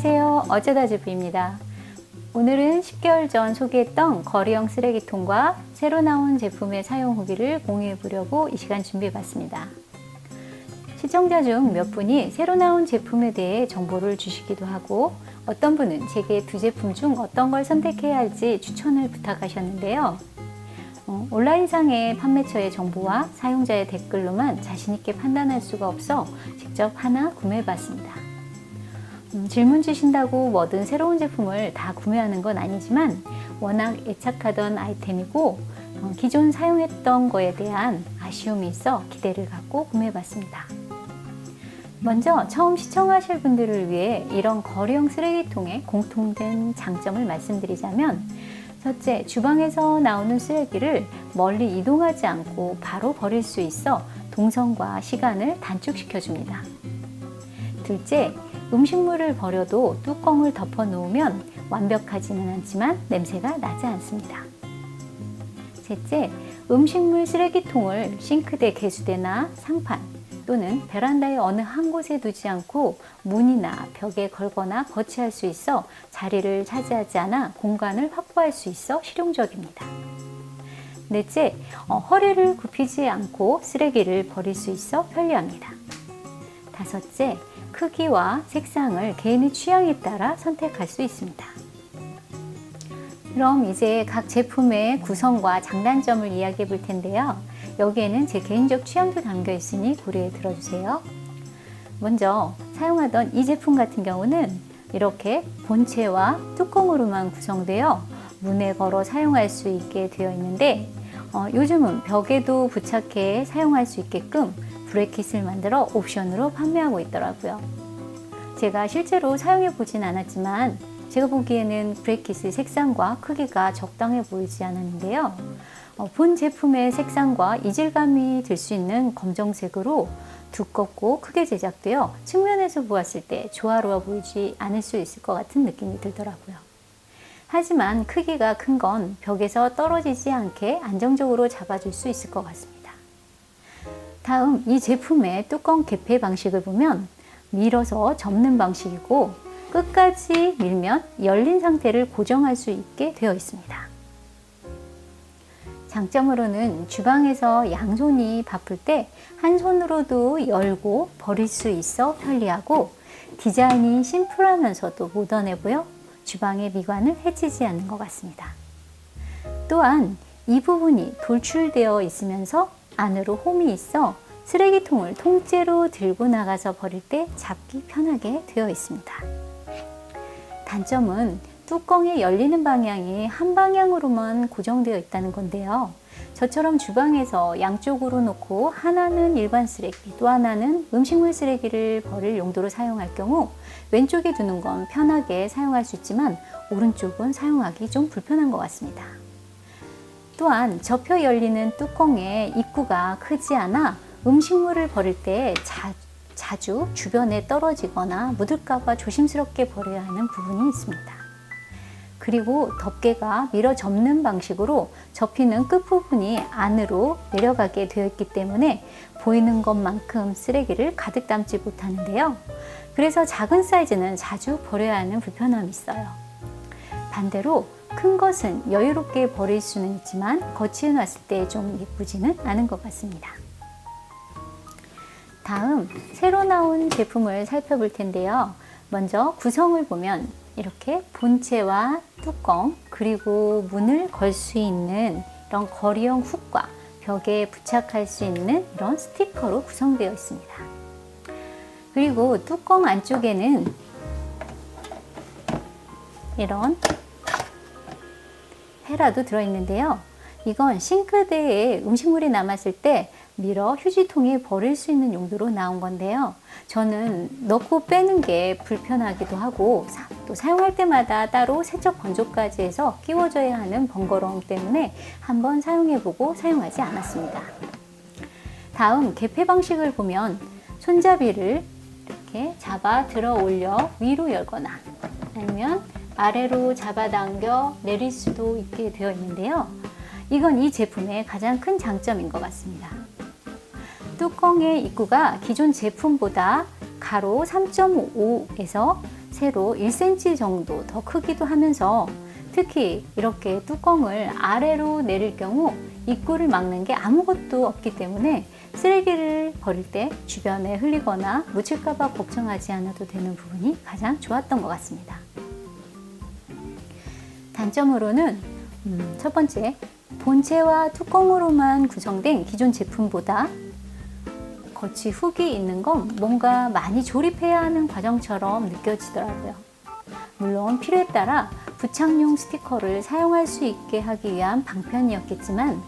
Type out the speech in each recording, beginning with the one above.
안녕하세요. 어쩌다 주부입니다. 오늘은 10개월 전 소개했던 거리형 쓰레기통과 새로 나온 제품의 사용 후기를 공유해 보려고 이 시간 준비해 봤습니다. 시청자 중 몇 분이 새로 나온 제품에 대해 정보를 주시기도 하고, 어떤 분은 제게 두 제품 중 어떤 걸 선택해야 할지 추천을 부탁하셨는데요. 온라인상의 판매처의 정보와 사용자의 댓글로만 자신있게 판단할 수가 없어 직접 하나 구매해 봤습니다. 질문 주신다고 뭐든 새로운 제품을 다 구매하는 건 아니지만 워낙 애착하던 아이템이고 기존 사용했던 거에 대한 아쉬움이 있어 기대를 갖고 구매해 봤습니다. 먼저 처음 시청하실 분들을 위해 이런 거리형 쓰레기통의 공통된 장점을 말씀드리자면, 첫째, 주방에서 나오는 쓰레기를 멀리 이동하지 않고 바로 버릴 수 있어 동선과 시간을 단축시켜 줍니다. 둘째, 음식물을 버려도 뚜껑을 덮어 놓으면 완벽하지는 않지만 냄새가 나지 않습니다. 셋째, 음식물 쓰레기통을 싱크대 개수대나 상판 또는 베란다의 어느 한 곳에 두지 않고 문이나 벽에 걸거나 거치할 수 있어 자리를 차지하지 않아 공간을 확보할 수 있어 실용적입니다. 넷째, 허리를 굽히지 않고 쓰레기를 버릴 수 있어 편리합니다. 다섯째, 크기와 색상을 개인의 취향에 따라 선택할 수 있습니다. 그럼 이제 각 제품의 구성과 장단점을 이야기해 볼 텐데요. 여기에는 제 개인적 취향도 담겨 있으니 고려해 들어주세요. 먼저 사용하던 이 제품 같은 경우는 이렇게 본체와 뚜껑으로만 구성되어 문에 걸어 사용할 수 있게 되어 있는데, 요즘은 벽에도 부착해 사용할 수 있게끔 브래킷을 만들어 옵션으로 판매하고 있더라고요. 제가 실제로 사용해 보진 않았지만 제가 보기에는 브래킷의 색상과 크기가 적당해 보이지 않았는데요. 본 제품의 색상과 이질감이 들 수 있는 검정색으로 두껍고 크게 제작되어 측면에서 보았을 때 조화로워 보이지 않을 수 있을 것 같은 느낌이 들더라고요. 하지만 크기가 큰 건 벽에서 떨어지지 않게 안정적으로 잡아줄 수 있을 것 같습니다. 다음, 이 제품의 뚜껑 개폐 방식을 보면 밀어서 접는 방식이고, 끝까지 밀면 열린 상태를 고정할 수 있게 되어 있습니다. 장점으로는 주방에서 양손이 바쁠 때 한 손으로도 열고 버릴 수 있어 편리하고, 디자인이 심플하면서도 모던해 보여 주방의 미관을 해치지 않는 것 같습니다. 또한 이 부분이 돌출되어 있으면서 안으로 홈이 있어 쓰레기통을 통째로 들고 나가서 버릴 때 잡기 편하게 되어 있습니다. 단점은 뚜껑이 열리는 방향이 한 방향으로만 고정되어 있다는 건데요. 저처럼 주방에서 양쪽으로 놓고 하나는 일반 쓰레기, 또 하나는 음식물 쓰레기를 버릴 용도로 사용할 경우 왼쪽에 두는 건 편하게 사용할 수 있지만 오른쪽은 사용하기 좀 불편한 것 같습니다. 또한 접혀 열리는 뚜껑의 입구가 크지 않아 음식물을 버릴 때 자주 주변에 떨어지거나 묻을까봐 조심스럽게 버려야 하는 부분이 있습니다. 그리고 덮개가 밀어 접는 방식으로 접히는 끝부분이 안으로 내려가게 되어 있기 때문에 보이는 것만큼 쓰레기를 가득 담지 못하는데요. 그래서 작은 사이즈는 자주 버려야 하는 불편함이 있어요. 반대로 큰 것은 여유롭게 버릴 수는 있지만 거치해 놨을 때 좀 예쁘지는 않은 것 같습니다. 다음, 새로 나온 제품을 살펴볼 텐데요. 먼저 구성을 보면 이렇게 본체와 뚜껑, 그리고 문을 걸 수 있는 이런 거리형 훅과 벽에 부착할 수 있는 이런 스티커로 구성되어 있습니다. 그리고 뚜껑 안쪽에는 이런 헤라도 들어있는데요. 이건 싱크대에 음식물이 남았을 때 밀어 휴지통에 버릴 수 있는 용도로 나온 건데요. 저는 넣고 빼는 게 불편하기도 하고 또 사용할 때마다 따로 세척 건조까지 해서 끼워줘야 하는 번거로움 때문에 한번 사용해보고 사용하지 않았습니다. 다음, 개폐 방식을 보면 손잡이를 이렇게 잡아 들어 올려 위로 열거나 아니면 아래로 잡아당겨 내릴 수도 있게 되어 있는데요. 이건 이 제품의 가장 큰 장점인 것 같습니다. 뚜껑의 입구가 기존 제품보다 가로 3.5에서 세로 1cm 정도 더 크기도 하면서 특히 이렇게 뚜껑을 아래로 내릴 경우 입구를 막는 게 아무것도 없기 때문에 쓰레기를 버릴 때 주변에 흘리거나 묻힐까봐 걱정하지 않아도 되는 부분이 가장 좋았던 것 같습니다. 단점으로는 첫 번째, 본체와 뚜껑으로만 구성된 기존 제품보다 겉이 훅이 있는 건 뭔가 많이 조립해야 하는 과정처럼 느껴지더라고요. 물론 필요에 따라 부착용 스티커를 사용할 수 있게 하기 위한 방편이었겠지만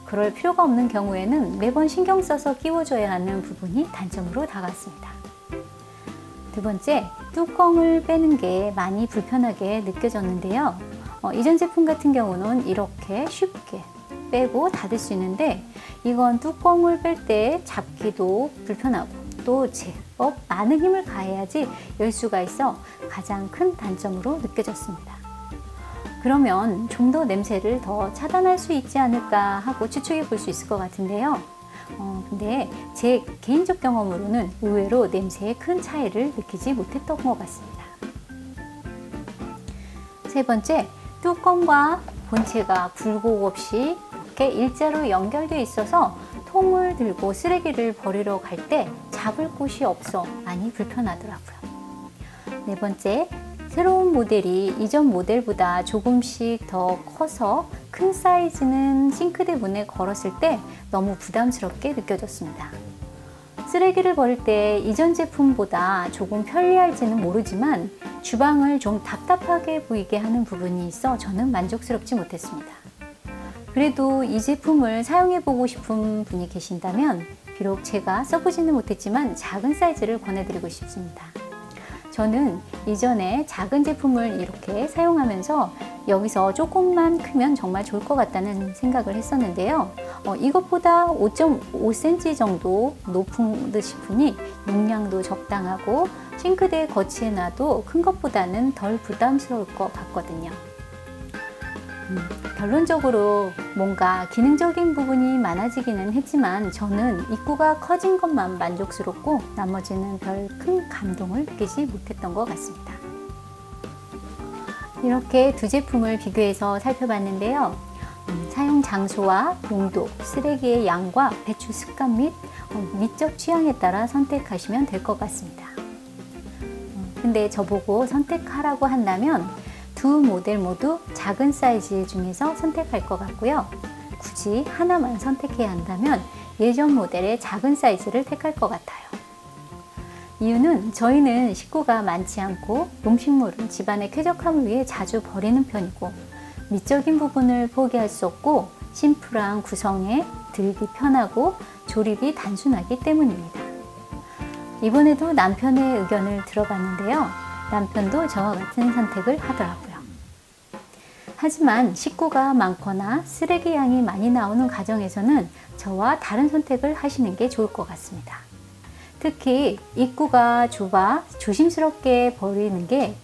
그럴 필요가 없는 경우에는 매번 신경 써서 끼워줘야 하는 부분이 단점으로 다가왔습니다. 두 번째, 뚜껑을 빼는 게 많이 불편하게 느껴졌는데요. 이전 제품 같은 경우는 이렇게 쉽게 빼고 닫을 수 있는데 이건 뚜껑을 뺄 때 잡기도 불편하고 또 제법 많은 힘을 가해야지 열 수가 있어 가장 큰 단점으로 느껴졌습니다. 그러면 좀 더 냄새를 더 차단할 수 있지 않을까 하고 추측해 볼 수 있을 것 같은데요. 근데 제 개인적 경험으로는 의외로 냄새에 큰 차이를 느끼지 못했던 것 같습니다. 세 번째, 뚜껑과 본체가 굴곡 없이 이렇게 일자로 연결되어 있어서 통을 들고 쓰레기를 버리러 갈 때 잡을 곳이 없어 많이 불편하더라고요. 네 번째, 새로운 모델이 이전 모델보다 조금씩 더 커서 큰 사이즈는 싱크대 문에 걸었을 때 너무 부담스럽게 느껴졌습니다. 쓰레기를 버릴 때 이전 제품보다 조금 편리할지는 모르지만 주방을 좀 답답하게 보이게 하는 부분이 있어 저는 만족스럽지 못했습니다. 그래도 이 제품을 사용해보고 싶은 분이 계신다면 비록 제가 써보지는 못했지만 작은 사이즈를 권해드리고 싶습니다. 저는 이전에 작은 제품을 이렇게 사용하면서 여기서 조금만 크면 정말 좋을 것 같다는 생각을 했었는데요. 이것보다 5.5cm 정도 높은 듯 싶으니 용량도 적당하고 싱크대 거치에 놔도 큰 것보다는 덜 부담스러울 것 같거든요. 결론적으로 뭔가 기능적인 부분이 많아지기는 했지만 저는 입구가 커진 것만 만족스럽고 나머지는 별 큰 감동을 느끼지 못했던 것 같습니다. 이렇게 두 제품을 비교해서 살펴봤는데요. 사용 장소와 용도, 쓰레기의 양과 배출 습관 및 미적 취향에 따라 선택하시면 될 것 같습니다. 근데 저보고 선택하라고 한다면 두 모델 모두 작은 사이즈 중에서 선택할 것 같고요. 굳이 하나만 선택해야 한다면 예전 모델의 작은 사이즈를 택할 것 같아요. 이유는 저희는 식구가 많지 않고 음식물은 집안의 쾌적함을 위해 자주 버리는 편이고 미적인 부분을 포기할 수 없고 심플한 구성에 들기 편하고 조립이 단순하기 때문입니다. 이번에도 남편의 의견을 들어봤는데요. 남편도 저와 같은 선택을 하더라고요. 하지만 식구가 많거나 쓰레기 양이 많이 나오는 가정에서는 저와 다른 선택을 하시는 게 좋을 것 같습니다. 특히 입구가 좁아 조심스럽게 버리는 게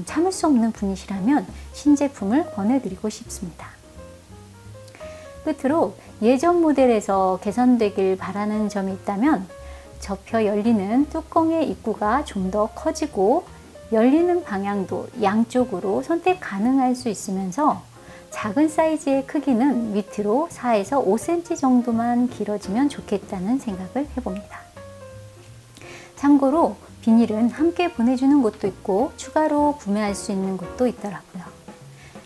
참을 수 없는 분이시라면 신제품을 권해드리고 싶습니다. 끝으로 예전 모델에서 개선되길 바라는 점이 있다면 접혀 열리는 뚜껑의 입구가 좀 더 커지고 열리는 방향도 양쪽으로 선택 가능할 수 있으면서 작은 사이즈의 크기는 밑으로 4에서 5cm 정도만 길어지면 좋겠다는 생각을 해봅니다. 참고로 비닐은 함께 보내주는 곳도 있고 추가로 구매할 수 있는 곳도 있더라고요.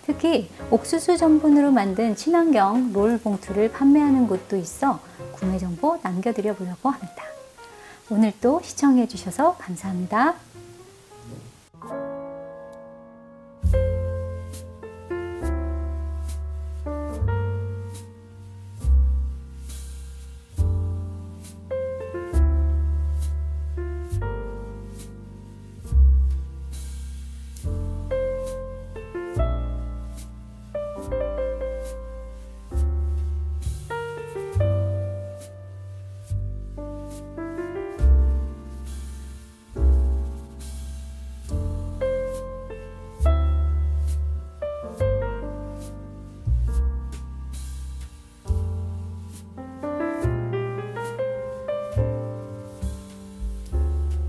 특히 옥수수 전분으로 만든 친환경 롤 봉투를 판매하는 곳도 있어 구매 정보 남겨드려 보려고 합니다. 오늘도 시청해 주셔서 감사합니다.